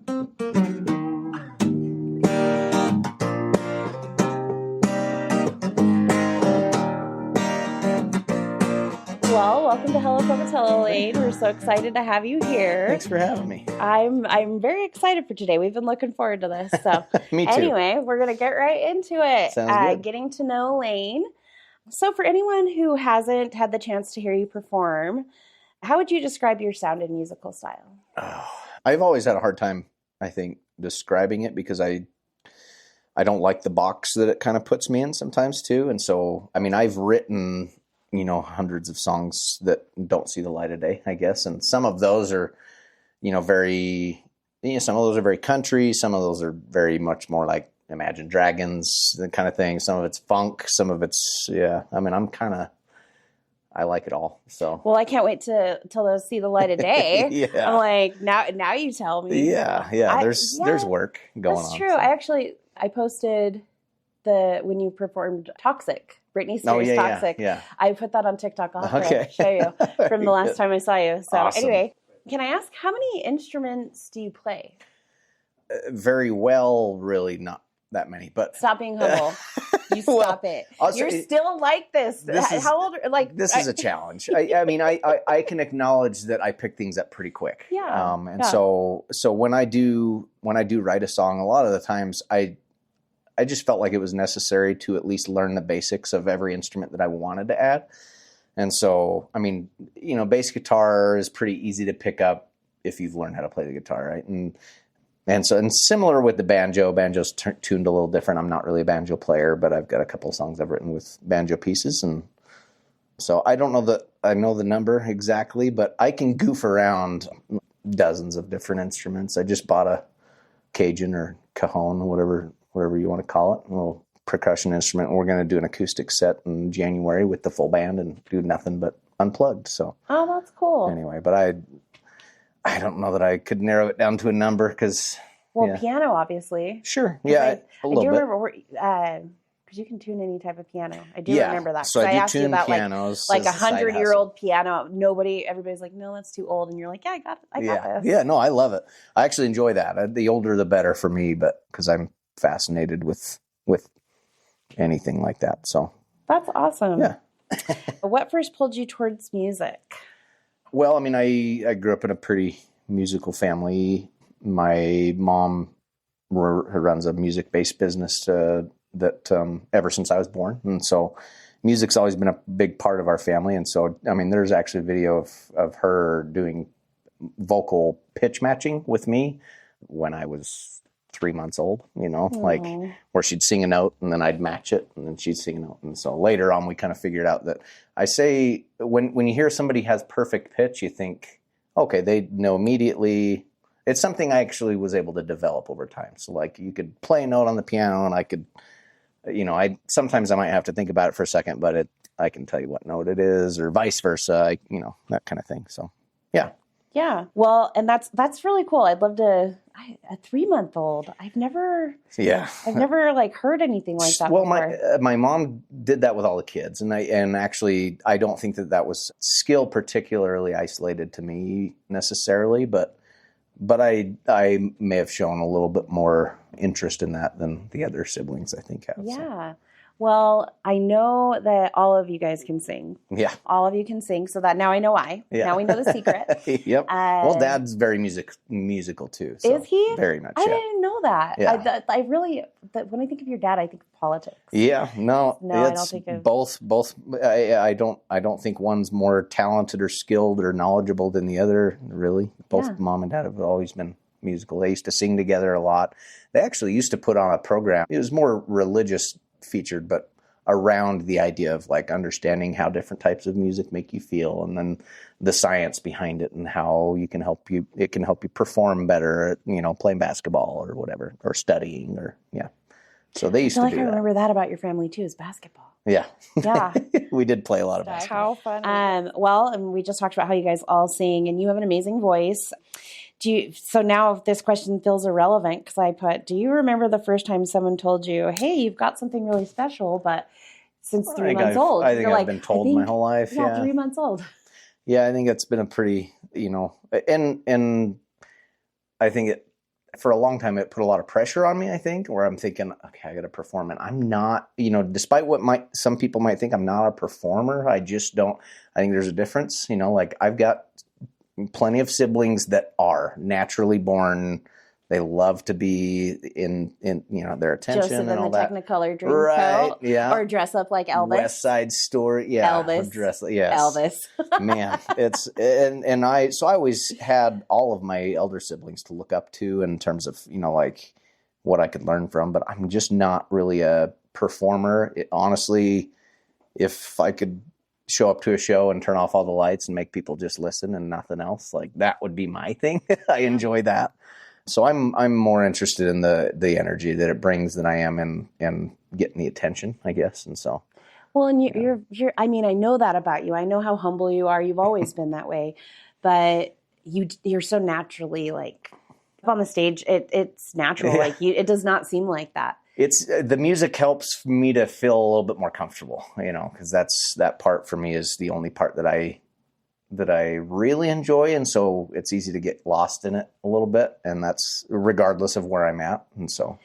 Well, welcome to Hello Pocatello, Layne. We're so excited to have you here. Thanks for having me. I'm very excited for today. We've been looking forward to this. So Me too. Anyway, we're going to get right into it. Sounds good. Getting to know Layne. So for anyone who hasn't had the chance to hear you perform, how would you describe your sound and musical style? Oh, I've always had a hard time, I think, describing it because I don't like the box that it kind of puts me in sometimes too. And so, I mean, I've written, hundreds of songs that don't see the light of day, I guess. And some of those are, some of those are very country. Some of those are very much more like Imagine Dragons, the kind of thing. Some of it's funk. Some of it's, I mean, I like it all. So, well, I can't wait till those see the light of day. Yeah. I'm like, now you tell me. Yeah. There's work going on. That's true. So. I posted when you performed Toxic, Britney Spears' Toxic. Yeah. I put that on TikTok. I'll have to show you from the last time I saw you. So awesome. Anyway, can I ask, how many instruments do you play? Very well, really not that many, but stop being humble. You stop it. You're still like this. How old? This is a challenge. I mean, I can acknowledge that I pick things up pretty quick. Yeah. So when I do write a song, a lot of the times I just felt like it was necessary to at least learn the basics of every instrument that I wanted to add. And so, I mean, bass guitar is pretty easy to pick up if you've learned how to play the guitar, right? And similar with the banjo. Banjo's tuned a little different. I'm not really a banjo player, but I've got a couple of songs I've written with banjo pieces. And so I don't know that I know the number exactly, but I can goof around dozens of different instruments. I just bought a Cajun or cajon, whatever you want to call it, a little percussion instrument. We're going to do an acoustic set in January with the full band and do nothing but unplugged. So, oh, that's cool. Anyway, but I don't know that I could narrow it down to a number because... Well, piano, obviously. Sure. Yeah, I do remember, because you can tune any type of piano. I do remember that. So I asked you about pianos like a 100-year-old piano. Everybody's like, no, that's too old. And you're like, yeah, I got this. Yeah, no, I love it. I actually enjoy that. The older, the better for me, but because I'm fascinated with anything like that. So that's awesome. Yeah. What first pulled you towards music? Well, I mean, I grew up in a pretty musical family. My mom runs a music-based business that ever since I was born. And so music's always been a big part of our family. And so, I mean, there's actually a video of her doing vocal pitch matching with me when I was 3 months old, like where she'd sing a note and then I'd match it and then she'd sing a note. And so later on, we kind of figured out that I say when you hear somebody has perfect pitch, you think, okay, they know immediately. It's something I actually was able to develop over time. So like you could play a note on the piano and I could, sometimes I might have to think about it for a second, but I can tell you what note it is or vice versa, that kind of thing. So, yeah. Yeah. Well, and that's really cool. I'd love to, a 3-month-old. I've never like heard anything like that before. Well, my mom did that with all the kids. And actually I don't think that was skill particularly isolated to me necessarily, but I may have shown a little bit more interest in that than the other siblings, I think, have. Yeah. So. Well, I know that all of you guys can sing. Yeah. All of you can sing, so that now I know why. Yeah. Now we know the secret. Yep. Well, Dad's very musical too. So is he? Very much, I didn't know that. Yeah. I really, when I think of your dad, I think of politics. Yeah. No, I don't think of... Both. I don't think one's more talented or skilled or knowledgeable than the other, really. Both Mom and Dad have always been musical. They used to sing together a lot. They actually used to put on a program. It was more religious featured, but around the idea of like understanding how different types of music make you feel, and then the science behind it, and how it can help you perform better at, playing basketball or whatever, or studying, or so they used to do that. I remember that about your family too, is basketball. Yeah. Yeah. We did play a lot of basketball. How fun. Well, and we just talked about how you guys all sing, and you have an amazing voice. So now this question feels irrelevant because do you remember the first time someone told you, hey, you've got something really special, but since 3 months old? I think I've been told my whole life. Yeah, 3 months old. Yeah, I think it's been a pretty, and I think for a long time, it put a lot of pressure on me, I think, where I'm thinking, okay, I got to perform. And I'm not, despite what some people might think, I'm not a performer. I just don't, I think there's a difference, like I've got plenty of siblings that are naturally born. They love to be in their attention Joseph and all in the that. Technicolor dream Right, coat, yeah. Or dress up like Elvis. West Side Story, yeah. Elvis, yes. Elvis. Man, so I always had all of my elder siblings to look up to in terms of like what I could learn from. But I'm just not really a performer. Honestly, if I could show up to a show and turn off all the lights and make people just listen and nothing else, like that would be my thing. I enjoy that. So I'm more interested in the energy that it brings than I am in getting the attention, I guess. And so, well, and you're I mean, I know that about you. I know how humble you are. You've always been that way, but you're so naturally like up on the stage. It's natural. Yeah. Like it does not seem like that. It's the music helps me to feel a little bit more comfortable, because that part for me is the only part that I really enjoy. And so it's easy to get lost in it a little bit. And that's regardless of where I'm at. And so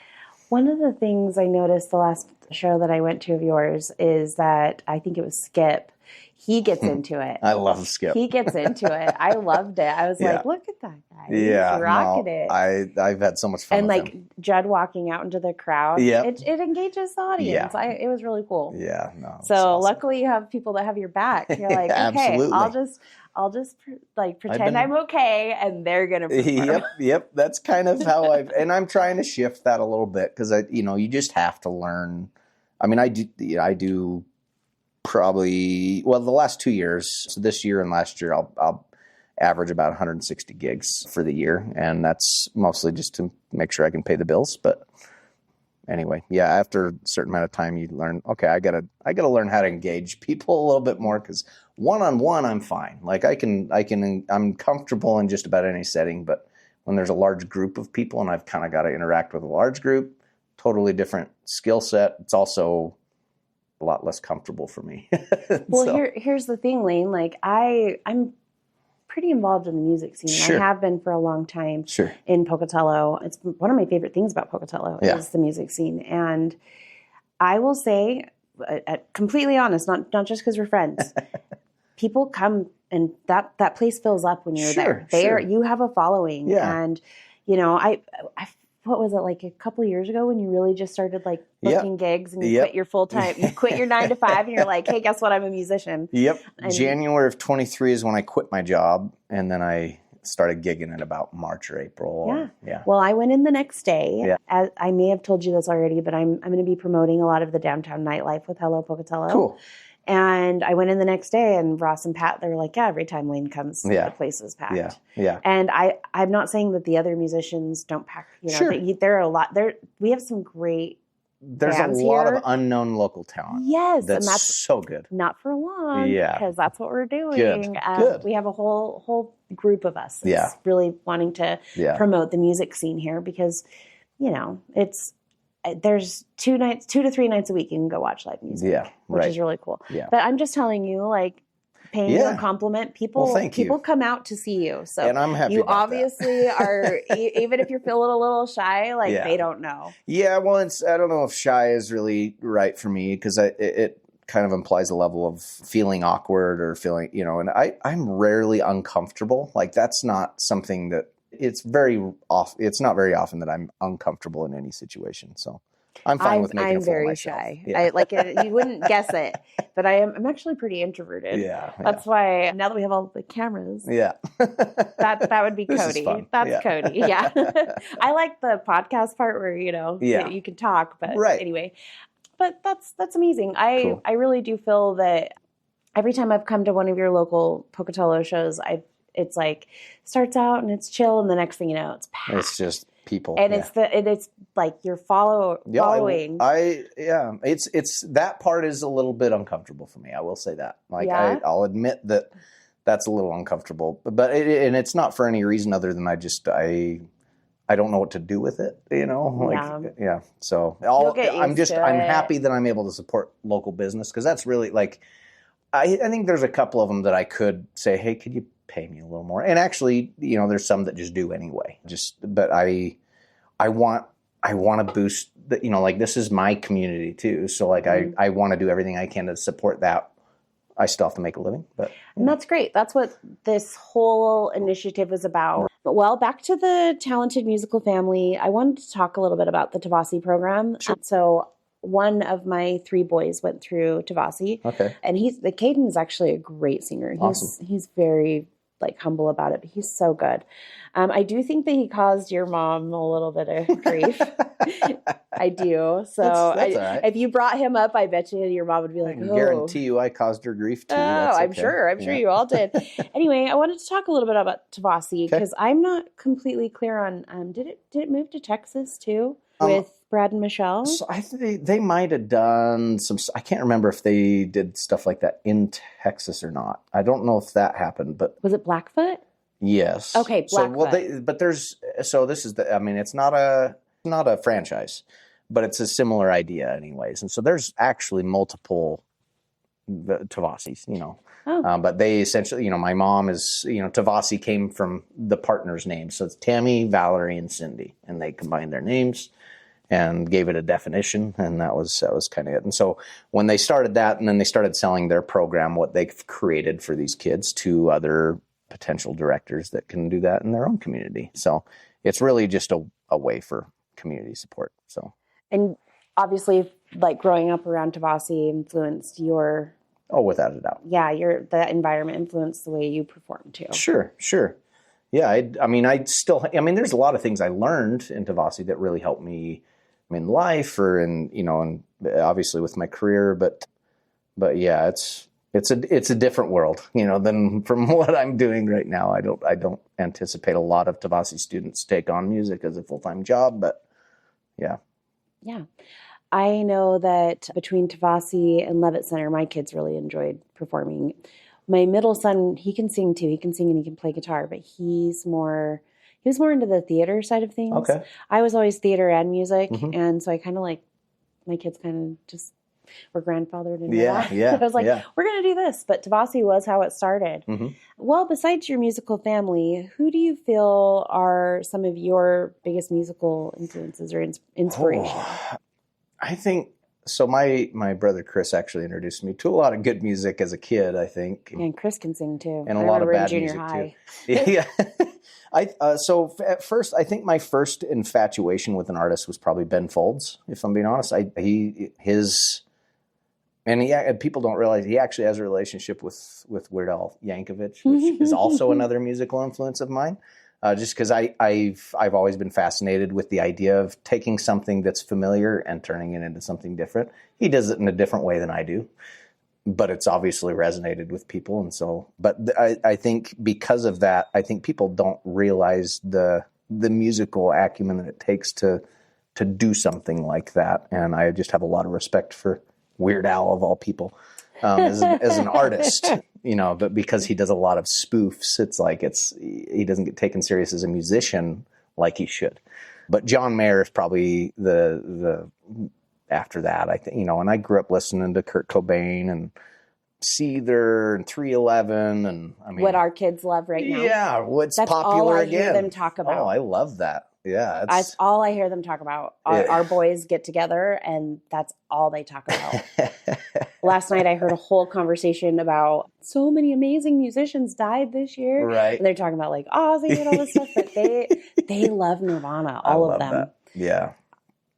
one of the things I noticed the last show that I went to of yours is that I think it was Skip. He gets into it. I love Skip. He gets into it. I loved it. I was like, look at that guy. Yeah, he's rocking it. I've had so much fun. And with like him. Judd walking out into the crowd, it engages the audience. Yeah. It was really cool. Yeah, no. So awesome. Luckily you have people that have your back. You're like, okay, I'll just pretend I'm okay, and they're gonna perform. Yep. That's kind of how and I'm trying to shift that a little bit because you just have to learn. I mean, I do probably the last 2 years. So this year and last year, I'll average about 160 gigs for the year, and that's mostly just to make sure I can pay the bills. But anyway, after a certain amount of time, you learn, okay, I gotta learn how to engage people a little bit more because one-on-one, I'm fine. Like I'm comfortable in just about any setting, but when there's a large group of people and I've kind of got to interact with a large group, totally different skill set. It's also a lot less comfortable for me. Well, here's the thing, Layne. Like I'm pretty involved in the music scene. Sure. I have been for a long time. Sure. In Pocatello. It's one of my favorite things about Pocatello is the music scene. And I will say, completely honest, not just because we're friends, people come and that place fills up when you're there. You have a following. Yeah. And, I what was it, like a couple of years ago when you really just started like booking gigs and you quit your full-time, you quit your 9 to 5 and you're like, hey, guess what? I'm a musician. Yep. And January of 23 is when I quit my job, and then I started gigging in about March or April. Yeah. Well, I went in the next day. Yeah. As I may have told you this already, but I'm going to be promoting a lot of the downtown nightlife with Hello Pocatello. Cool. And I went in the next day, and Ross and Pat, they were like, every time Layne comes, the place is packed. Yeah. And I'm not saying that the other musicians don't pack. Sure. There are a lot. We have some great There's a lot of unknown local talent. Yes. And that's so good. Not for long. Yeah. Because that's what we're doing. Good. We have a whole group of us that's really wanting to promote the music scene here because, there's 2 to 3 nights a week you can go watch live music, which is really cool. Yeah. But I'm just telling you, like, paying you a compliment, people come out to see you. So and I'm happy you about obviously that. Are, even if you're feeling a little shy, like they don't know. Yeah, well, I don't know if shy is really right for me because it kind of implies a level of feeling awkward or feeling, and I'm rarely uncomfortable. Like that's not something that it's not very often that I'm uncomfortable in any situation. So I'm fine with making a fool of myself. I'm very shy. You wouldn't guess it, but I'm actually pretty introverted. Yeah. That's why now that we have all the cameras. Yeah. that would be Cody. That's Cody. Yeah. I like the podcast part where, you can talk, but anyway, but that's amazing. Cool. I really do feel that every time I've come to one of your local Pocatello shows, it's like starts out and it's chill, and the next thing you know, it's packed. It's just people, and it's like you're following. It's that part is a little bit uncomfortable for me. I will say that. Like I'll admit that's a little uncomfortable, but it's not for any reason other than I don't know what to do with it. So I'm happy that I'm able to support local business because that's really like. I think there's a couple of them that I could say, hey, could you pay me a little more? And actually, there's some that just do anyway. But I want to boost the, like this is my community too. So like I want to do everything I can to support that. I still have to make a living, but and that's great. That's what this whole initiative is about. But well, back to the Talented Musical Family. I wanted to talk a little bit about the Tavasi program. Sure. So one of my 3 boys went through Tavasi. Okay. And Caden is actually a great singer. Awesome. He's very humble about it, but he's so good. I do think that he caused your mom a little bit of grief. I do. So that's all right. If you brought him up, I bet you your mom would be like, I guarantee you I caused her grief too. Oh, I'm sure. I'm sure you all did. Anyway, I wanted to talk a little bit about Tavasi because I'm not completely clear on, did it move to Texas too with Brad and Michelle? So I think they might have done some, I can't remember if they did stuff like that in Texas or not. I don't know if that happened, but. Was it Blackfoot? Yes. Okay, Blackfoot. It's not a franchise, but it's a similar idea anyways. And so there's actually multiple Tavasis, but they essentially, my mom is, Tavasi came from the partner's name. So it's Tammy, Valerie, and Cindy, and they combined their names and gave it a definition. And that was kind of it. And so when they started that and then they started selling their program, what they've created for these kids to other potential directors that can do that in their own community. So it's really just a way for community support. So, and obviously growing up around Tavasi influenced your, without a doubt. Yeah. The environment influenced the way you perform too. Sure. Yeah. There's a lot of things I learned in Tavasi that really helped me in life or and obviously with my career, but yeah, it's a different world, than from what I'm doing right now. I don't anticipate a lot of Tavasi students take on music as a full-time job, but yeah. Yeah. I know that between Tavasi and Levitt Center, my kids really enjoyed performing. My middle son, he can sing too. He can sing and he can play guitar, but he was more into the theater side of things. Okay. I was always theater and music. Mm-hmm. And so I kind of my kids kind of just were grandfathered into that. Yeah. I was like, we're going to do this. But Tavasi was how it started. Mm-hmm. Well, besides your musical family, who do you feel are some of your biggest musical influences or inspiration? I think, so my brother Chris actually introduced me to a lot of good music as a kid, I think. And Chris can sing too. And a lot of bad junior music high. Too. Yeah. So at first, I think my first infatuation with an artist was probably Ben Folds, if I'm being honest. People don't realize he actually has a relationship with Weird Al Yankovic, which is also another musical influence of mine. Just because I've always been fascinated with the idea of taking something that's familiar and turning it into something different. He does it in a different way than I do, but it's obviously resonated with people. And so, but I think because of that, I think people don't realize the musical acumen that it takes to do something like that. And I just have a lot of respect for Weird Al of all people, as an artist, but because he does a lot of spoofs, he doesn't get taken serious as a musician like he should. But John Mayer is probably the after that, I think, and I grew up listening to Kurt Cobain and Seether and 311 and what our kids love right now. Yeah, what's That's popular all I again. Hear them talk about. Oh, I love that. Yeah, that's all I hear them talk about. Our boys get together, and that's all they talk about. Last night, I heard a whole conversation about so many amazing musicians died this year. Right, and they're talking about Ozzy and all this stuff, but they love Nirvana, all of them. That. Yeah,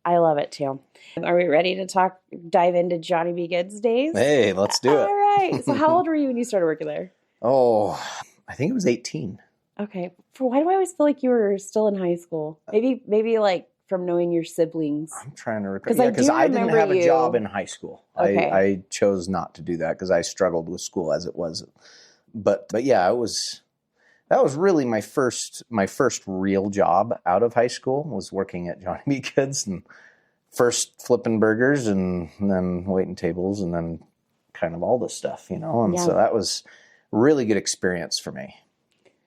I love it too. Are we ready to dive into Johnny B. Good's days? Hey, let's do it. All right. So, how old were you when you started working there? Oh, I think it was 18. Okay. Why do I always feel like you were still in high school? Maybe from knowing your siblings. I'm trying to recall. Because I didn't have a job in high school. Okay. I chose not to do that because I struggled with school as it was. But yeah, that was really my first real job out of high school was working at Johnny B. Good's and first flipping burgers and then waiting tables and then kind of all this stuff, And so that was really good experience for me.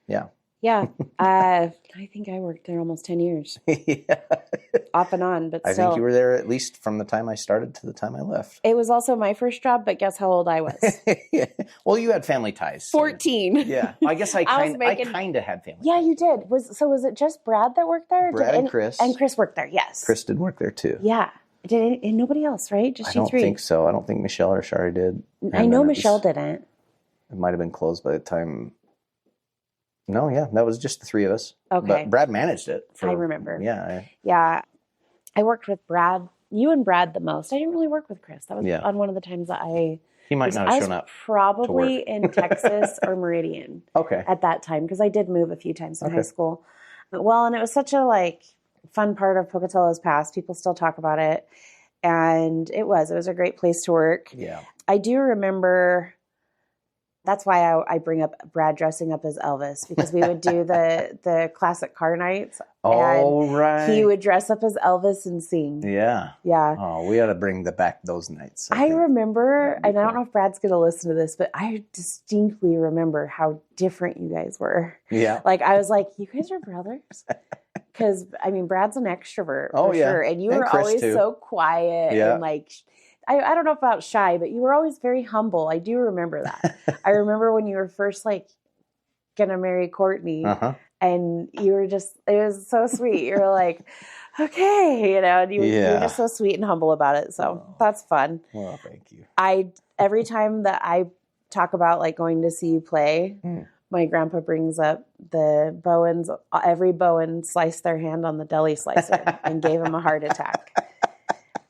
Yeah. Yeah. I think I worked there almost 10 years. Yeah. Off and on, but I still. think you were there at least from the time I started to the time I left. It was also my first job, but guess how old I was? Yeah. Well, you had family ties. 14. Yeah. I guess I kind of had family Yeah, ties. you did. Was it just Brad that worked there? Brad and Chris. And Chris worked there, yes. Chris did work there too. Yeah. And nobody else, right? Just you three. I don't think so. I don't think Michelle or Shari did. I know Michelle didn't. It might have been closed by the time. No, yeah, that was just the three of us. Okay. But Brad managed it. I remember. Yeah. Yeah. I worked with Brad, you and Brad the most. I didn't really work with Chris. That was on one of the times that He might not have shown up. Probably in Texas or Meridian. Okay. At that time, because I did move a few times in high school. Well, and it was such a fun part of Pocatello's past. People still talk about it. And it was a great place to work. Yeah. I do remember, that's why I bring up Brad dressing up as Elvis, because we would do the classic car nights. Oh, right. He would dress up as Elvis and sing. Yeah. Yeah. Oh, we ought to bring back those nights. I remember, and I don't know if Brad's going to listen to this, but I distinctly remember how different you guys were. Yeah. I was like, you guys are brothers? Because, Brad's an extrovert, for sure. And you were always so quiet and I don't know about shy, but you were always very humble. I do remember that. I remember when you were first going to marry Courtney and you were just, it was so sweet. You were like, okay, and you were just so sweet and humble about it. So that's fun. Well, thank you. Every time that I talk about going to see you play, my grandpa brings up the Bowens. Every Bowen sliced their hand on the deli slicer and gave him a heart attack.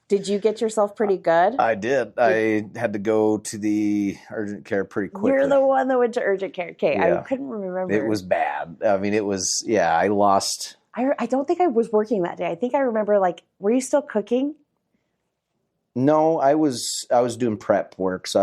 Did you get yourself pretty good? I did. I had to go to the urgent care pretty quickly. You're the one that went to urgent care. Okay, yeah. I couldn't remember. It was bad. It was, I lost. I don't think I was working that day. I think I remember, were you still cooking? No, I was doing prep work. So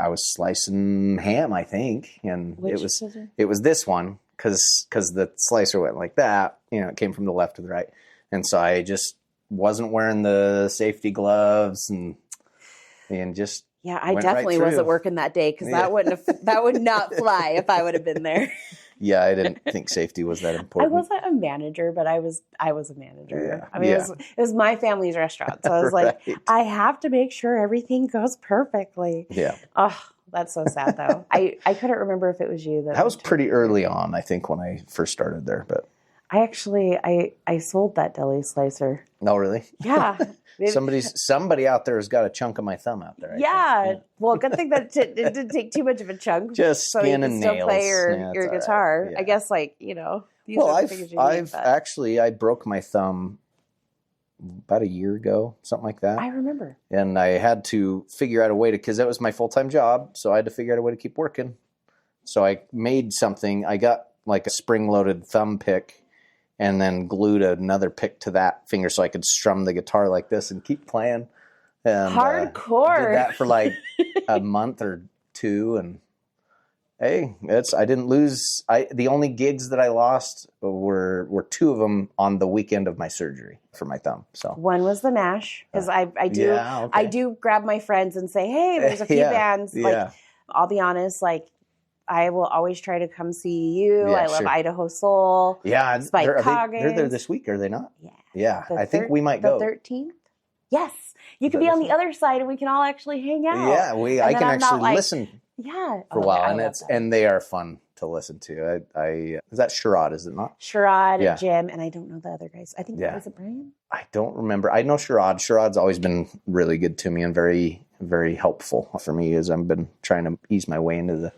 I was slicing ham, I think. And it was this one because the slicer went like that. It came from the left to the right. And so I just wasn't wearing the safety gloves and just I definitely wasn't working that day because that would not fly if I would have been there. Yeah, I didn't think safety was that important. I wasn't a manager, but I was a manager. Yeah. It was my family's restaurant, so I was like, I have to make sure everything goes perfectly. Yeah. Oh, that's so sad though. I couldn't remember if it was you that was pretty early on, I think, when I first started there, but. I sold that deli slicer. Oh, really? Yeah. Somebody out there has got a chunk of my thumb out there. Yeah. Well, good thing that it didn't take too much of a chunk. Just skin and nails. So you can still play your guitar. Right. Yeah. I guess these are the things you need, I broke my thumb about a year ago, something like that. I remember. And I had to figure out a way because that was my full-time job. So I had to figure out a way to keep working. So I made something. I got a spring-loaded thumb pick. And then glued another pick to that finger so I could strum the guitar like this and keep playing. And, hardcore. Did that for a month or two, and hey, I didn't lose. The only gigs that I lost were two of them on the weekend of my surgery for my thumb. So one was the Nash because I do grab my friends and say, hey, there's a few bands. I'll be honest, I will always try to come see you. I love Idaho Soul. Yeah. Spike Coggins. They're there this week, are they not? Yeah. Yeah. I think we might go. The 13th? Yes. You could be on the other side and we can all actually hang out. Yeah. I can actually listen for a while. And they are fun to listen to. Is that Sherrod, is it not? Sherrod, Jim, and I don't know the other guys. I think was it Brian? I don't remember. I know Sherrod. Sherrod's always been really good to me and very, very helpful for me as I've been trying to ease my way into the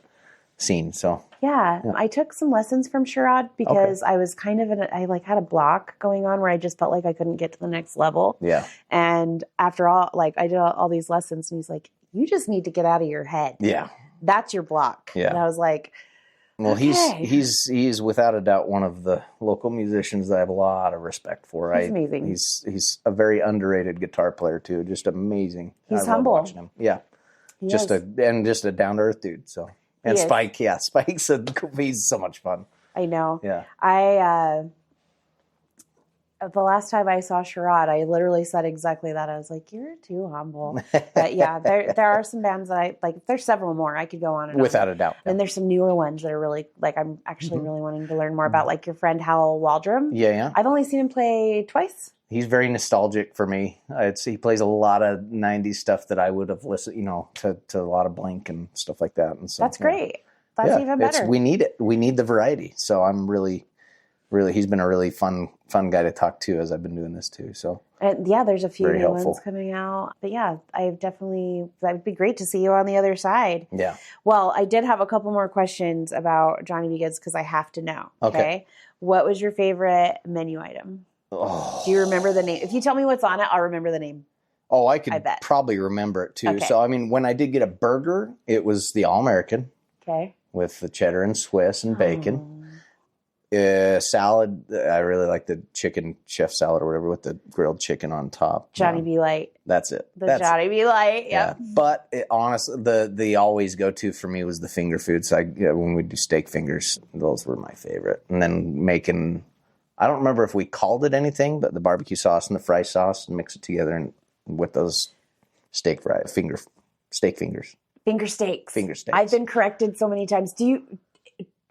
scene. So I took some lessons from Sherrod because I was kind of I had a block going on where I just felt like I couldn't get to the next level. Yeah. And after all, I did all these lessons and he's like, you just need to get out of your head. Yeah. That's your block. Yeah. And I was like, well, he's without a doubt one of the local musicians that I have a lot of respect for. He's amazing. He's a very underrated guitar player too. Just amazing. He's humble. Watching him. Yeah. Just a down to earth dude. So. And Spike, Spike's he's so much fun. I know. Yeah. the last time I saw Sherrod, I literally said exactly that. I was like, "You're too humble." But yeah, there are some bands that I like. There's several more I could go on and Without on. a doubt. And there's some newer ones that are really like I'm actually really wanting to learn more about. Like your friend Hal Waldrum. Yeah. I've only seen him play twice. He's very nostalgic for me. He plays a lot of 90s stuff that I would have listened, to a lot of Blink and stuff like that. And so That's great. That's even better. We need it. We need the variety. So I'm really, he's been a really fun guy to talk to as I've been doing this too. So and yeah, there's a few very new helpful ones coming out. But yeah, that'd be great to see you on the other side. Yeah. Well, I did have a couple more questions about Johnny B. Goode's because I have to know. Okay. What was your favorite menu item? Oh. Do you remember the name? If you tell me what's on it, I'll remember the name. Oh, I could probably remember it too. Okay. So, I mean, when I did get a burger, it was the All-American. Okay. With the cheddar and Swiss and bacon. Salad, I really like the chicken chef salad or whatever with the grilled chicken on top. Johnny B. Light. That's it. Johnny B. Light, yeah. But honestly, the always go-to for me was the finger foods. When we do steak fingers, those were my favorite. And then making, I don't remember if we called it anything, but the barbecue sauce and the fry sauce and mix it together and with those steak fingers. Finger steaks. Finger steaks. I've been corrected so many times.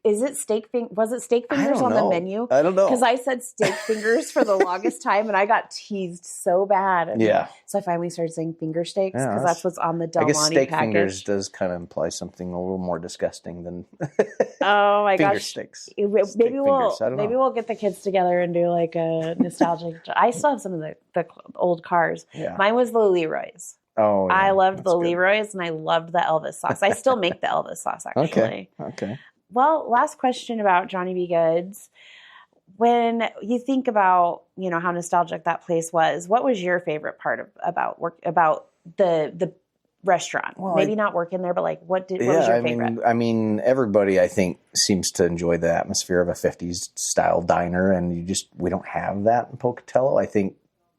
Was it steak fingers on the menu? I don't know. Because I said steak fingers for the longest time and I got teased so bad. And so I finally started saying finger steaks because that's what's on the Del Monte package. I guess steak fingers does kind of imply something a little more disgusting than oh my finger gosh. Sticks. Maybe we'll get the kids together and do like a nostalgic. I still have some of the old cars. Yeah. Mine was the Leroy's. Oh, yeah. I loved the good. Leroy's and I loved the Elvis sauce. I still make the Elvis sauce actually. Okay. Well, last question about Johnny B. Goode's. When you think about, how nostalgic that place was, what was your favorite part about the restaurant? Well, maybe not working there, but like what was your favorite? I mean, everybody I think seems to enjoy the atmosphere of a 50s style diner, and we don't have that in Pocatello. I think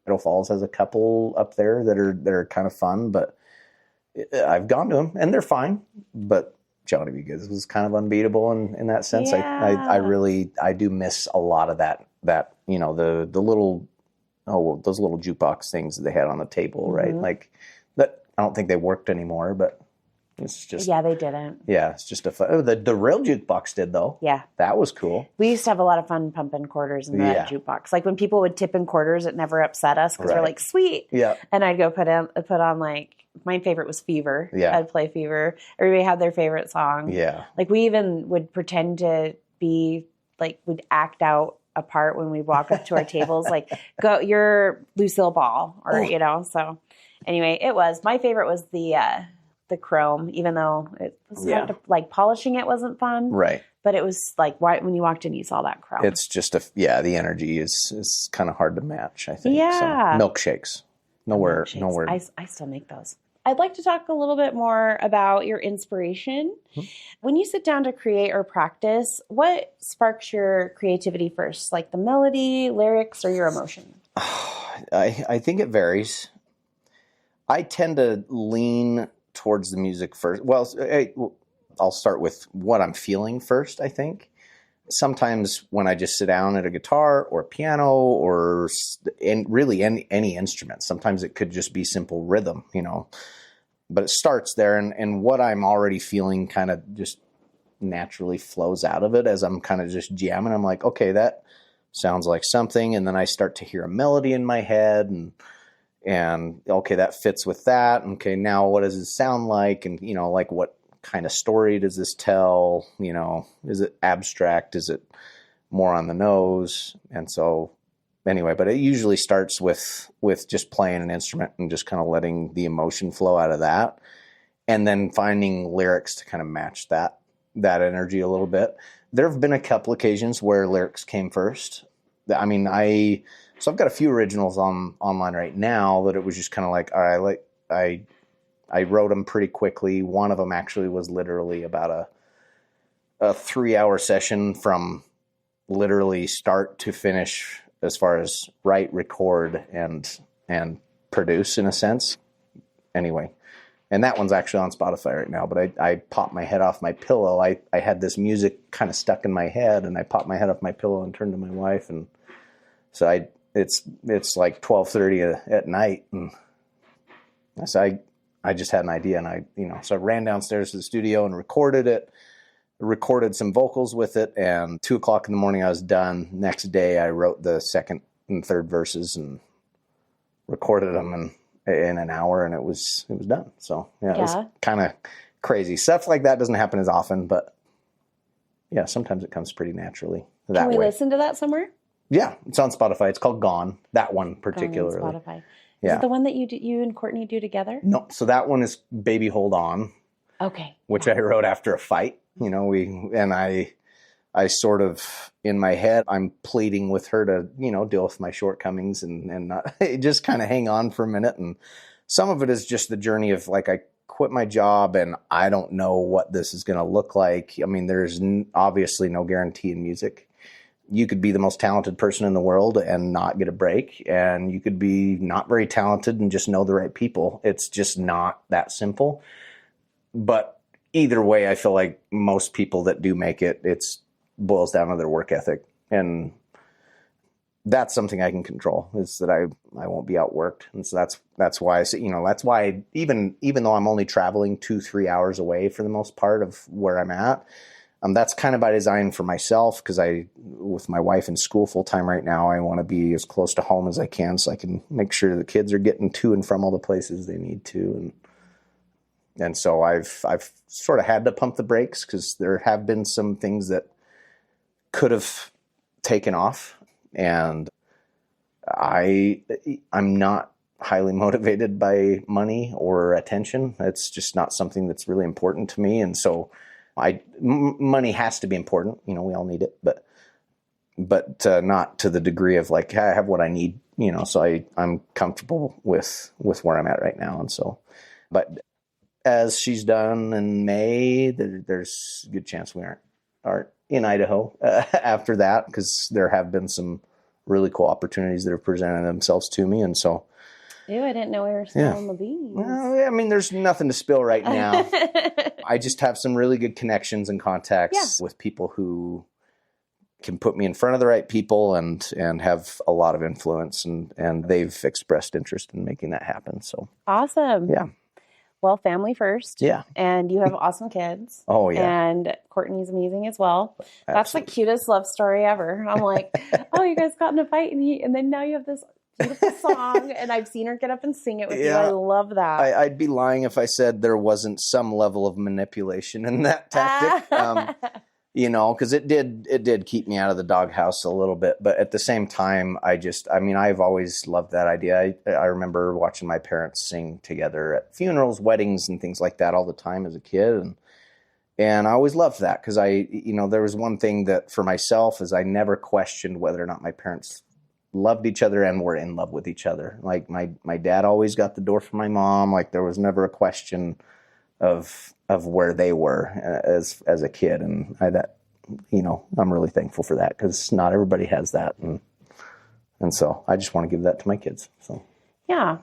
Idaho Falls has a couple up there that are kind of fun, but I've gone to them and they're fine, but Johnny B. Goode's was kind of unbeatable in that sense. Yeah. I do miss a lot of that the little those little jukebox things that they had on the table, right? Like that. I don't think they worked anymore, but it's just they didn't. Yeah, it's just a fun. The real jukebox did though. Yeah, that was cool. We used to have a lot of fun pumping quarters in that jukebox. Like when people would tip in quarters, it never upset us because we're like sweet. Yeah, and I'd go put on like. My favorite was Fever. Yeah. I'd play Fever. Everybody had their favorite song. Yeah. Like we even would pretend to be like, we'd act out a part when we walk up to our tables, like, go, you're Lucille Ball or, so anyway, my favorite was the chrome, even though it was hard to, like, polishing it wasn't fun. Right. But it was like, when you walked in, you saw that chrome. It's just the energy is kind of hard to match, I think. Yeah. So, milkshakes. Nowhere. I still make those. I'd like to talk a little bit more about your inspiration. Mm-hmm. When you sit down to create or practice, what sparks your creativity first? Like the melody, lyrics, or your emotion? I think it varies. I tend to lean towards the music first. Well, I'll start with what I'm feeling first, I think. Sometimes when I just sit down at a guitar or piano really any instrument, sometimes it could just be simple rhythm, but it starts there and what I'm already feeling kind of just naturally flows out of it as I'm kind of just jamming. I'm like, okay, that sounds like something. And then I start to hear a melody in my head and okay, that fits with that. Okay, now what does it sound like? And, like what kind of story does this tell? Is it abstract? Is it more on the nose? And so anyway, but it usually starts with just playing an instrument and just kind of letting the emotion flow out of that. And then finding lyrics to kind of match that energy a little bit. There have been a couple occasions where lyrics came first. I mean, so I've got a few originals online right now that it was just kind of like, all right, I wrote them pretty quickly. One of them actually was literally about a 3-hour session from literally start to finish as far as write, record, and produce in a sense. Anyway, and that one's actually on Spotify right now, but I popped my head off my pillow. I had this music kind of stuck in my head, and I popped my head off my pillow and turned to my wife. And so it's like 12:30 at night. And so I just had an idea, and so I ran downstairs to the studio and recorded some vocals with it. And 2:00 in the morning, I was done. Next day, I wrote the second and third verses and recorded them in an hour, and it was done. So it was kind of crazy. Stuff like that doesn't happen as often, but yeah, sometimes it comes pretty naturally that Can we way. listen to that somewhere? Yeah, it's on Spotify. It's called Gone. That one particularly. Gone on Spotify. Yeah. Is it the one that you and Courtney do together? No, so that one is Baby Hold On. Okay. Which I wrote after a fight. I sort of, in my head, I'm pleading with her to, deal with my shortcomings and not just kind of hang on for a minute. And some of it is just the journey of like, I quit my job and I don't know what this is going to look like. I mean, there's obviously no guarantee in music. You could be the most talented person in the world and not get a break. And you could be not very talented and just know the right people. It's just not that simple. But either way, I feel like most people that do make it, boils down to their work ethic. And that's something I can control, is that I won't be outworked. And so that's why that's why even though I'm only traveling 2-3 hours away for the most part of where I'm at, that's kind of by design for myself, because with my wife in school full time right now, I want to be as close to home as I can so I can make sure the kids are getting to and from all the places they need to. And so I've sort of had to pump the brakes, because there have been some things that could have taken off, and I'm not highly motivated by money or attention. It's just not something that's really important to me. And so money has to be important. We all need it, but not to the degree of like, I have what I need, so I'm comfortable with where I'm at right now. And so, but as she's done in May, there's a good chance we aren't in Idaho after that, because there have been some really cool opportunities that have presented themselves to me. And so, ew, I didn't know we were still in the beans. Well, I mean, there's nothing to spill right now. I just have some really good connections and contacts with people who can put me in front of the right people and have a lot of influence, and they've expressed interest in making that happen. So awesome. Yeah. Well, family first. Yeah. And you have awesome kids. Oh, yeah. And Courtney's amazing as well. Absolutely. That's the cutest love story ever. I'm like, oh, you guys got in a fight and then now you have this beautiful song, and I've seen her get up and sing it with you. I love that. I'd be lying if I said there wasn't some level of manipulation in that tactic. Because it did keep me out of the doghouse a little bit. But at the same time, I've always loved that idea. I remember watching my parents sing together at funerals, weddings, and things like that all the time as a kid. And I always loved that, because there was one thing that for myself is I never questioned whether or not my parents loved each other and were in love with each other. Like my dad always got the door for my mom. Like there was never a question of where they were as a kid. And I'm really thankful for that, because not everybody has that. And so I just want to give that to my kids. So, yeah.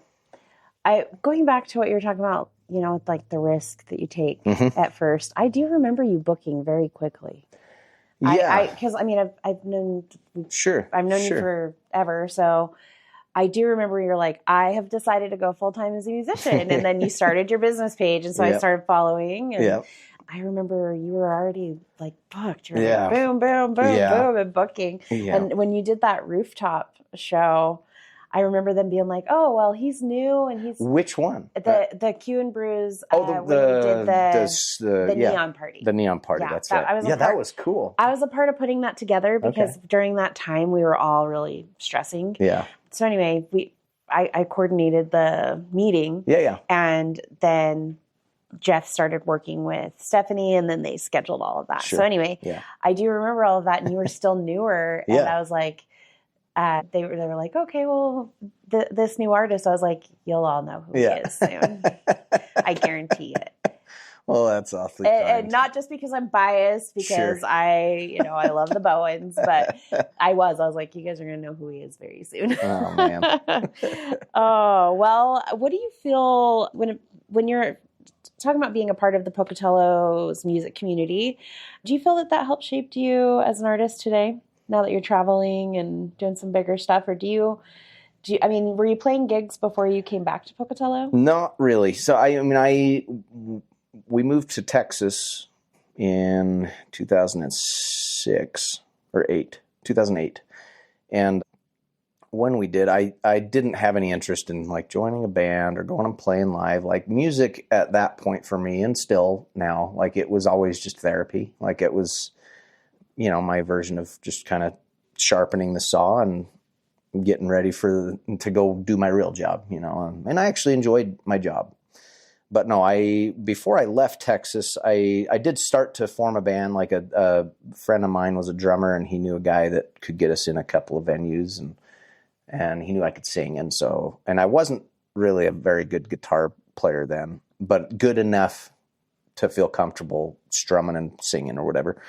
Going back to what you were talking about, with like the risk that you take at first, I do remember you booking very quickly. Yeah. Because I've known you Sure. forever. So I do remember you're like, I have decided to go full time as a musician. And then you started your business page. And so I started following. And I remember you were already like booked. You were like boom, boom, boom, boom, and booking. Yeah. And when you did that rooftop show, I remember them being like, "Oh, well, he's new and he's." Which one? The Q and Brews. When you did the neon party. The neon party. Yeah, that's right. That was cool. I was a part of putting that together, because during that time we were all really stressing. Yeah. So anyway, I coordinated the meeting. Yeah. And then Jeff started working with Stephanie, and then they scheduled all of that. Sure. So anyway, I do remember all of that, and you were still newer, and I was like. They were like, okay, well, this new artist. I was like, you'll all know who he is soon. I guarantee it. Well, that's awfully kind. And not just because I'm biased, because I love the Bowens, but I was like, you guys are going to know who he is very soon. Oh, man. Oh, well, what do you feel when you're talking about being a part of the Pocatello's music community? Do you feel that helped shape you as an artist today? now that you're traveling and doing some bigger stuff? Or I mean, were you playing gigs before you came back to Pocatello? Not really. So we moved to Texas in 2006 or 2008. And when we did, I didn't have any interest in like joining a band or going and playing live. Like music at that point for me, and still now, like it was always just therapy. Like it was, my version of just kind of sharpening the saw and getting ready to go do my real job, and I actually enjoyed my job. But no, before I left Texas, I did start to form a band. Like a friend of mine was a drummer, and he knew a guy that could get us in a couple of venues, and he knew I could sing. And I wasn't really a very good guitar player then, but good enough to feel comfortable strumming and singing or whatever.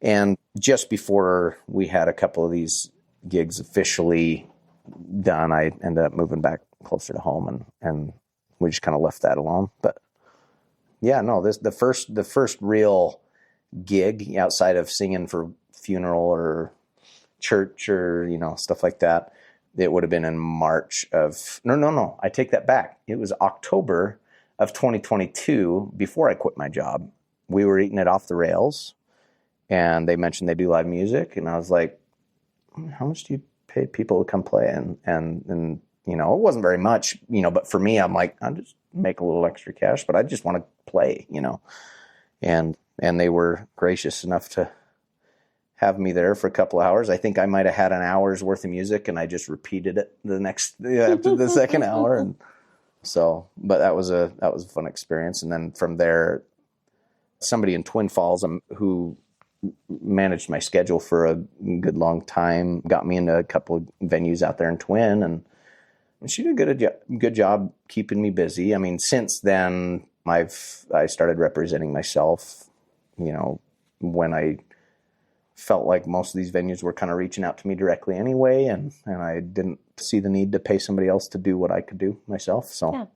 And just before we had a couple of these gigs officially done, I ended up moving back closer to home, and we just kind of left that alone. But yeah, no, the first real gig outside of singing for funeral or church or, stuff like that, it would have been in March of, no, I take that back. It was October of 2022 before I quit my job. We were eating it off the rails, and they mentioned they do live music. And I was like, how much do you pay people to come play? And it wasn't very much, but for me, I'm like, I'll just make a little extra cash, but I just want to play, and they were gracious enough to have me there for a couple of hours. I think I might have had an hour's worth of music, and I just repeated it after the second hour. And so, but that was a fun experience. And then from there, somebody in Twin Falls who managed my schedule for a good long time got me into a couple of venues out there in Twin, and she did a good job keeping me busy. I mean, since then, I started representing myself, when I felt like most of these venues were kind of reaching out to me directly anyway, and I didn't see the need to pay somebody else to do what I could do myself. So,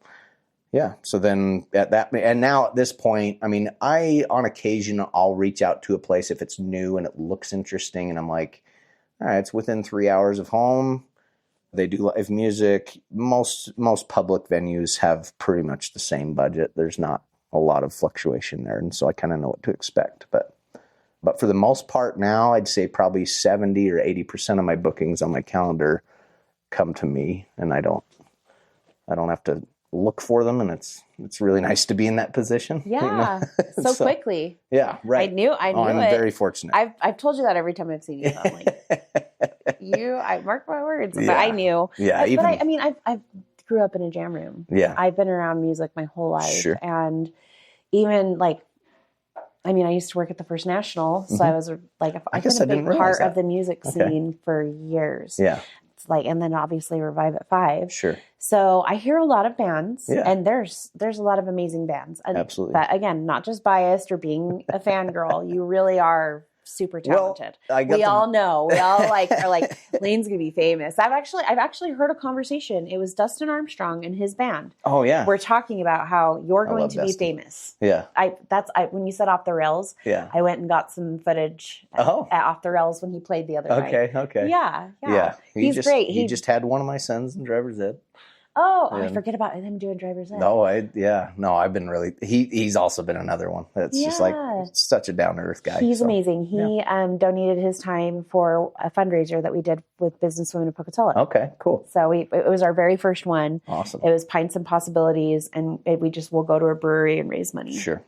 yeah. So then and now at this point, I mean, on occasion, I'll reach out to a place if it's new and it looks interesting, and I'm like, all right, it's within 3 hours of home. They do live music. Most public venues have pretty much the same budget. There's not a lot of fluctuation there, and so I kind of know what to expect. But for the most part now, I'd say probably 70 or 80% of my bookings on my calendar come to me, and I don't have to look for them, and it's really nice to be in that position. Yeah, so quickly. Yeah, right. I knew I'm it. very fortunate. I've told you that every time I've seen you. I'm like, I mark my words, Yeah. but I knew. Yeah, I grew up in a jam room. Yeah, I've been around music my whole life, Sure. and even I used to work at the First National, so I was I've been a big part of the music scene for years. Yeah. And then obviously Revive at 5. Sure. So I hear a lot of bands, Yeah. and there's a lot of amazing bands. And Absolutely. But again, not just biased or being a fangirl. You really are super talented. We all know. We all are like, Layne's gonna be famous. I've actually heard a conversation. It was Dustin Armstrong and his band. Oh yeah. We're talking about how you're going to be famous. Yeah. When you said Off the Rails, Yeah. I went and got some footage at Off the Rails when he played the other night. Okay. Yeah. He's great. He just had one of my sons in driver's ed. Oh, I forget about him doing driver's ed. No, I've been really, he's also been another one. That's just like such a down to earth guy. He's amazing. He donated his time for a fundraiser that we did with Businesswomen of Pocatello. Okay, cool. So it was our very first one. Awesome. It was Pints and Possibilities, and we'll go to a brewery and raise money. Sure.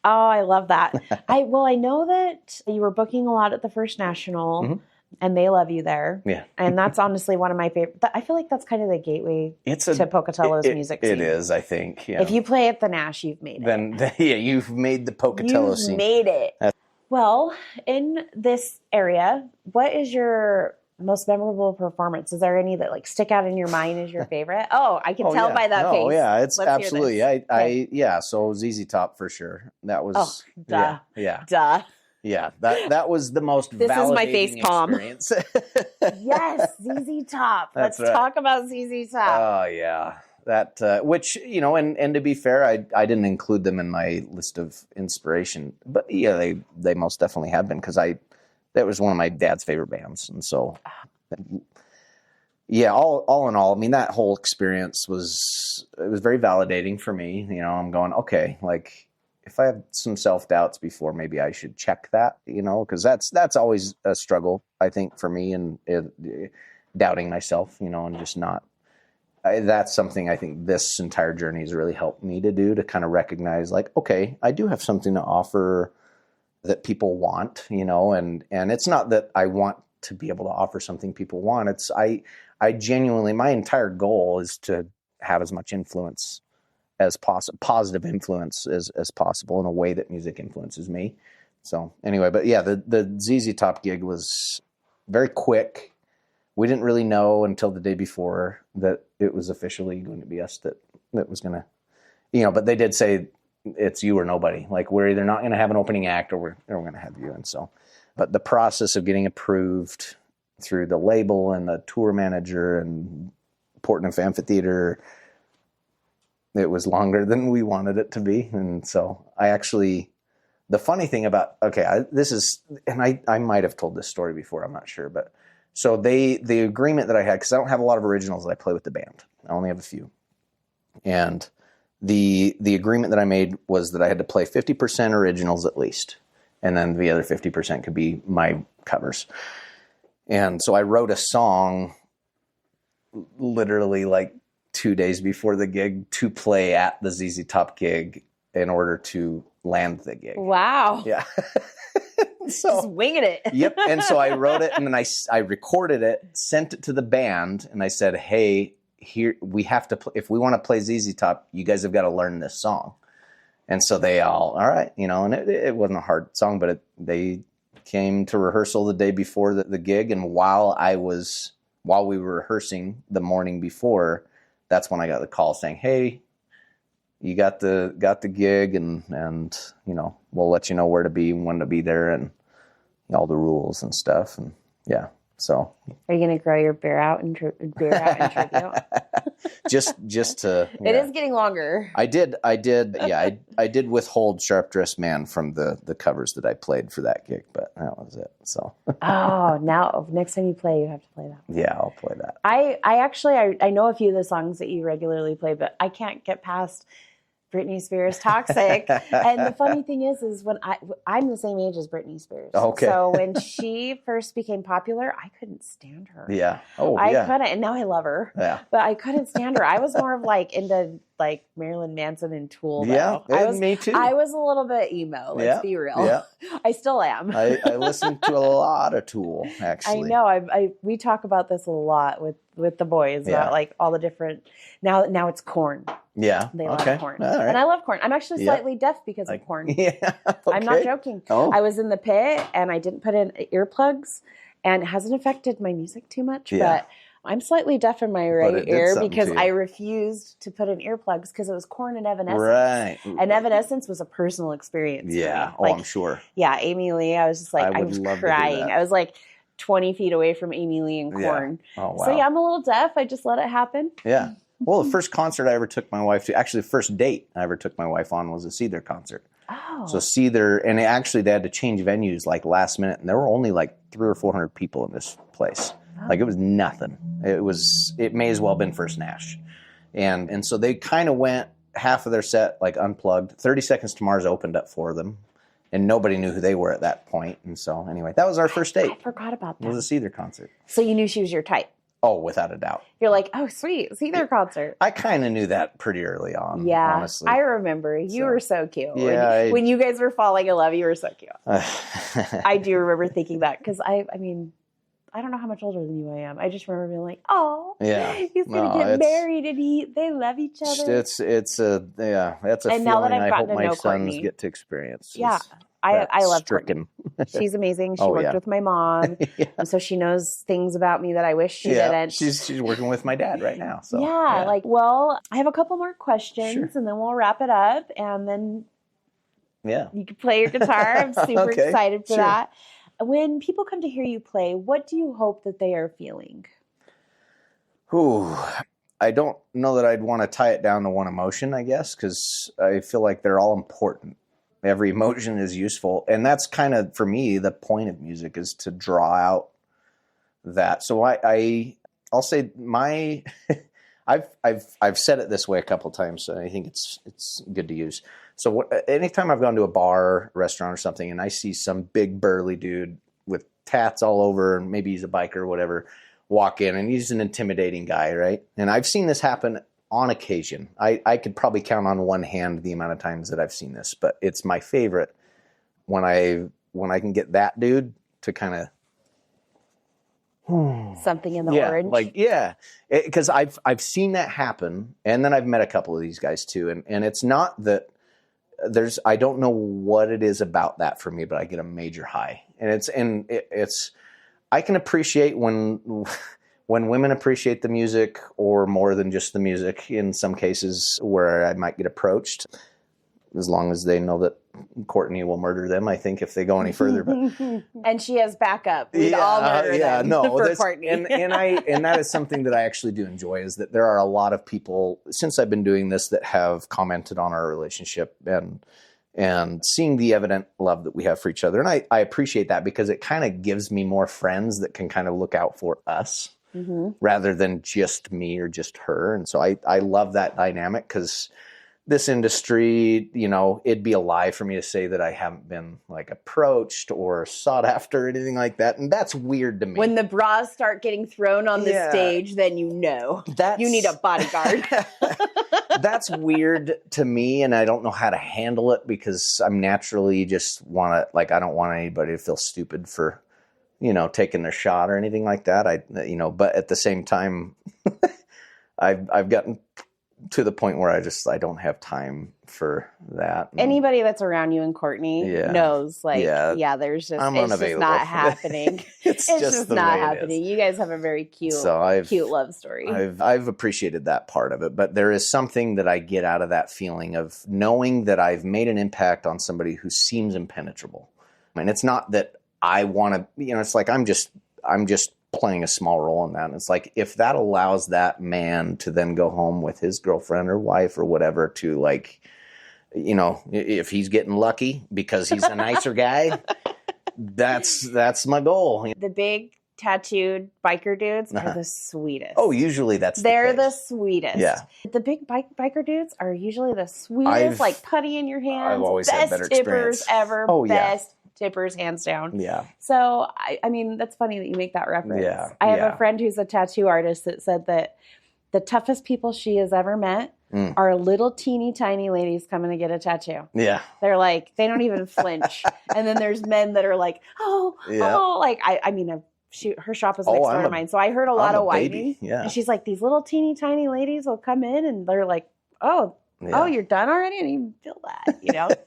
Oh, I love that. I know that you were booking a lot at the First National. Mm-hmm. And they love you there. Yeah. And that's honestly one of my favorite. I feel like that's kind of the gateway to Pocatello's music scene. It is, I think. Yeah. If you play at the Nash, you've made it. You've made the Pocatello scene. You've made it. Well, in this area, what is your most memorable performance? Is there any that stick out in your mind as your favorite? Oh, I can tell by that face. Oh, yeah. It's absolutely. So ZZ Top for sure. That was. Oh, duh. Yeah. Duh. Yeah, that was the most this validating is my face palm. Experience. Yes, ZZ Top. Let's talk about ZZ Top. Oh, yeah. That, which, and to be fair, I didn't include them in my list of inspiration. But, yeah, they most definitely have been, because I that was one of my dad's favorite bands. And so, yeah, all in all, I mean, that whole experience was very validating for me. You know, I'm going, okay, like if I have some self-doubts before, maybe I should check that, you know, because that's always a struggle, I think, for me, and doubting myself, you know, and just not. That's something I think this entire journey has really helped me to do, to kind of recognize, like, okay, I do have something to offer that people want, you know, and it's not that I want to be able to offer something people want. It's I genuinely, my entire goal is to have as much influence as possible, positive influence as possible in a way that music influences me. So anyway, but yeah, the ZZ Top gig was very quick. We didn't really know until the day before that it was officially going to be us that was going to, you know, but they did say it's you or nobody. Like, we're either not going to have an opening act or we're going to have you. And so, but the process of getting approved through the label and the tour manager and Portneuf Amphitheater, it was longer than we wanted it to be. And so I actually, the funny thing about, I might have told this story before, I'm not sure, but so the agreement that I had, because I don't have a lot of originals that I play with the band. I only have a few. And the agreement that I made was that I had to play 50% originals at least. And then the other 50% could be my covers. And so I wrote a song literally like 2 days before the gig to play at the ZZ Top gig in order to land the gig. Wow. Yeah. So, just winging it. Yep. And so I wrote it, and then I recorded it, sent it to the band, and I said, hey, here, we have to, if we want to play ZZ Top, you guys have got to learn this song. And so they all right, you know, and it wasn't a hard song, but they came to rehearsal the day before the gig. And while we were rehearsing the morning before, that's when I got the call saying, hey, you got the gig, and you know, we'll let you know where to be, when to be there, and all the rules and stuff. And yeah, so. Are you going to grow your beer out in tribute? just to. Yeah. It is getting longer. I did. Yeah, I did withhold Sharp Dressed Man from the covers that I played for that gig, but that was it. So. Oh, now next time you play, you have to play that. Yeah, I'll play that. I actually know a few of the songs that you regularly play, but I can't get past Britney Spears, Toxic. And the funny thing is when I'm the same age as Britney Spears. Okay. So when she first became popular, I couldn't stand her. Yeah. Oh, I couldn't, and now I love her. Yeah. But I couldn't stand her. I was more of like into like Marilyn Manson and Tool. Though. Yeah, me too. I was a little bit emo, let's be real. Yeah. I still am. I listened to a lot of Tool, actually. I know. We talk about this a lot with the boys about like all the different, now it's Korn. Yeah. They love Korn. All right. And I love Korn. I'm actually slightly deaf because of Korn. Yeah. Okay. I'm not joking. Oh. I was in the pit and I didn't put in earplugs, and it hasn't affected my music too much, but I'm slightly deaf in my right ear because I refused to put in earplugs because it was Korn and Evanescence. Right. And Evanescence was a personal experience. Yeah. For me. I'm sure. Yeah. Amy Lee, I was just like, I was crying. I was like 20 feet away from Amy Lee and Korn. Yeah. Oh, wow. So I'm a little deaf. I just let it happen. Yeah. Well, the first concert I ever took my wife to, actually the first date I ever took my wife on, was a Seether concert. Oh. So Seether, and they had to change venues like last minute, and there were only like 300 or 400 people in this place. Oh. Like, it was nothing. It may as well have been First Nash. And so they kind of went half of their set like unplugged. 30 Seconds to Mars opened up for them, and nobody knew who they were at that point. And so anyway, that was our first date. I forgot about that. It was a Seether concert. So you knew she was your type? Oh, without a doubt. You're like, oh, sweet, Seether concert. I kind of knew that pretty early on, honestly. I remember. You were so cute. Yeah, when you guys were falling in love, you were so cute. I do remember thinking that because, I mean, I don't know how much older than you I am. I just remember being like, oh, he's going to get married and they love each other. That's a feeling now that I've I gotten hope to know my sons Courtney, get to experience. Yeah. I love Stricken. She's amazing. She worked with my mom, and so she knows things about me that I wish she didn't. She's working with my dad right now. So I have a couple more questions, and then we'll wrap it up, and then you can play your guitar. I'm super excited for that. When people come to hear you play, what do you hope that they are feeling? Ooh, I don't know that I'd want to tie it down to one emotion, I guess, because I feel like they're all important. every emotion is useful. And that's kind of, for me, the point of music is to draw out that. So I'll say my, I've said it this way a couple of times, so I think it's good to use. So anytime I've gone to a bar, restaurant or something, and I see some big burly dude with tats all over, and maybe he's a biker or whatever, walk in, and he's an intimidating guy, right? And I've seen this happen on occasion. I could probably count on one hand the amount of times that I've seen this, but it's my favorite when I can get that dude to kind of something in the orange. Like, yeah, because I've seen that happen, and then I've met a couple of these guys too, and it's not that I don't know what it is about that for me, but I get a major high, and it's I can appreciate when women appreciate the music, or more than just the music in some cases where I might get approached, as long as they know that Courtney will murder them, I think, if they go any further. But and she has backup. We'd all murder them for Courtney. and that is something that I actually do enjoy, is that there are a lot of people since I've been doing this that have commented on our relationship and seeing the evident love that we have for each other. And I appreciate that, because it kind of gives me more friends that can kind of look out for us rather than just me or just her. And so I love that dynamic, because this industry, it'd be a lie for me to say that I haven't been like approached or sought after or anything like that. And that's weird to me. When the bras start getting thrown on the stage, then you need a bodyguard. That's weird to me, and I don't know how to handle it, because I'm naturally just I don't want anybody to feel stupid for, taking their shot or anything like that. But at the same time, I've gotten to the point where I don't have time for that. Anybody that's around you and Courtney knows, there's just, it's just not happening. It's just not happening. You guys have a very cute love story. I've appreciated that part of it, but there is something that I get out of that feeling of knowing that I've made an impact on somebody who seems impenetrable. And it's not that I want to, it's like, I'm just playing a small role in that. And it's like, if that allows that man to then go home with his girlfriend or wife or whatever to, like, if he's getting lucky because he's a nicer guy, that's my goal. The big tattooed biker dudes are the sweetest. Oh, usually they're the sweetest. Yeah. The big biker dudes are usually the sweetest, like putty in your hands. I've always had better experience. Tippers ever. Oh, best tippers, hands down. Yeah. So, I mean, that's funny that you make that reference. Yeah. I have a friend who's a tattoo artist that said that the toughest people she has ever met are little teeny tiny ladies coming to get a tattoo. Yeah. They're like, they don't even flinch. And then there's men that are like, her shop is next door to mine. So I heard a lot of whining. Yeah. And she's like, these little teeny tiny ladies will come in and they're like, oh, you're done already? I didn't even feel that,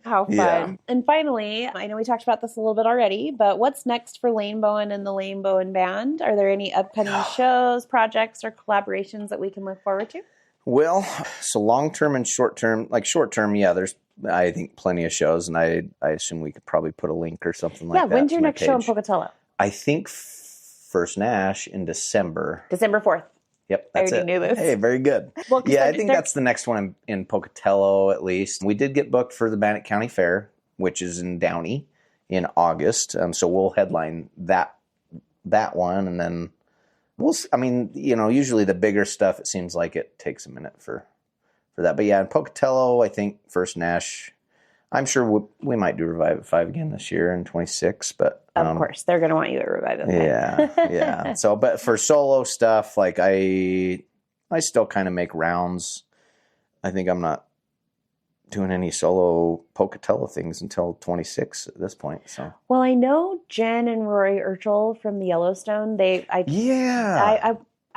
How fun. Yeah. And finally, I know we talked about this a little bit already, but what's next for Layne Bowen and the Layne Bowen Band? Are there any upcoming shows, projects, or collaborations that we can look forward to? Well, so long-term and short-term, there's, I think, plenty of shows, and I assume we could probably put a link or something like that. Yeah, when's your next show in Pocatello? I think First Nash in December. December 4th. Yep, that's I already knew this. Hey, very good. Well, I think that's the next one in Pocatello, at least. We did get booked for the Bannock County Fair, which is in Downey in August. So we'll headline that one, and then usually the bigger stuff, it seems like it takes a minute for that. But yeah, in Pocatello, I think First Nash, I'm sure we might do Revive at 5 again this year in 26, but of course they're going to want you at Revive at 5. Yeah. So, but for solo stuff, like I still kind of make rounds. I think I'm not doing any solo Pocatello things until 26 at this point. So, well, I know Jen and Rory Urchel from the Yellowstone. I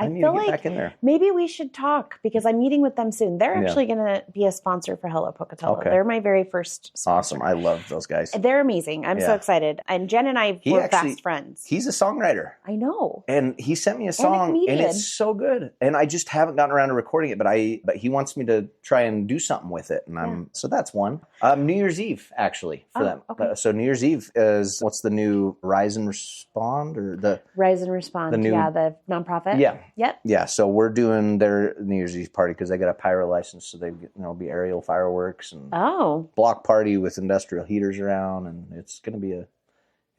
feel like back in there. Maybe we should talk, because I'm meeting with them soon. They're actually going to be a sponsor for Hello Pocatello. Okay. They're my very first sponsor. Awesome. I love those guys. They're amazing. I'm so excited. And Jen and I were fast friends. He's a songwriter. I know. And he sent me a song, and it's so good. And I just haven't gotten around to recording it, but he wants me to try and do something with it. And so that's one. New Year's Eve, actually, for them. Okay. So New Year's Eve is, what's the new Rise and Respond, or the Rise and Respond? the new, the nonprofit. Yeah. Yep. Yeah, so we're doing their New Year's Eve party because they got a pyro license, so they be aerial fireworks and block party with industrial heaters around, and it's gonna be it'd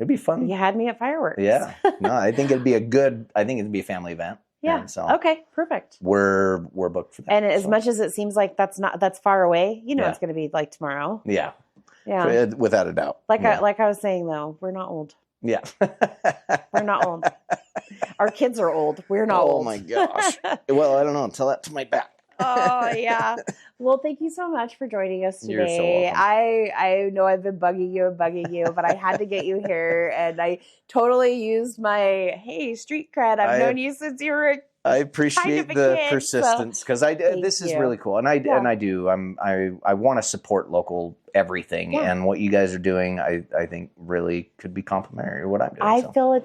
be fun. You had me at fireworks. Yeah, no, I think it'd be a family event. Yeah. And so okay. Perfect. We're booked for that. And as much as it seems like that's far away, it's going to be like tomorrow. Yeah. Yeah. Without a doubt. Like I was saying though, we're not old. Yeah. We're not old. Our kids are old. We're not old. Oh my gosh. Well, I don't know. Tell that to my back. Oh yeah. Well, thank you so much for joining us today. You're so welcome. I know I've been bugging you, but I had to get you here, and I totally used my street cred. I've known you since you were. I appreciate the persistence because this is really cool, and I do. I want to support local everything, and what you guys are doing, I think really could be complimentary to what I'm doing. I feel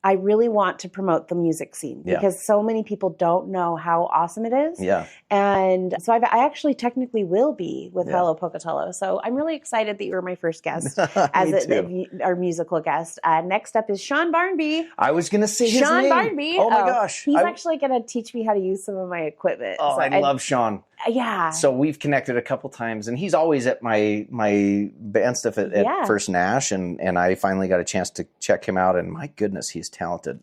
I really want to promote the music scene because so many people don't know how awesome it is. Yeah. And so I actually technically will be with Hello Pocatello. So I'm really excited that you were my first guest as our musical guest. Next up is Sean Barnby. I was going to say his Sean name. Barnby. Oh my gosh. He's actually going to teach me how to use some of my equipment. Oh, I love Sean. Yeah. So we've connected a couple times, and he's always at my band stuff at First Nash, and I finally got a chance to check him out, and my goodness, he's talented.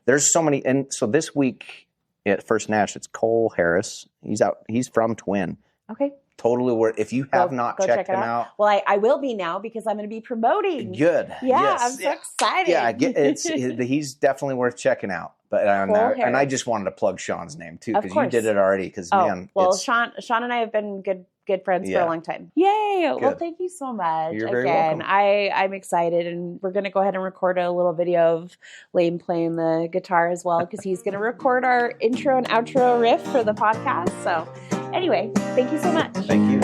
There's so many, and so this week at First Nash, it's Cole Harris. He's from Twin. Okay. Totally worth. If you have not checked him out, well, I will be now because I'm going to be promoting. Good. Yeah, yes. I'm so excited. Yeah, he's definitely worth checking out. But and I just wanted to plug Sean's name too because you did it already. Because Sean and I have been good friends for a long time. Yay! Good. Well, thank you so much. You're very welcome. I'm excited, and we're going to go ahead and record a little video of Layne playing the guitar as well because he's going to record our intro and outro riff for the podcast. So, anyway, thank you so much. Thank you.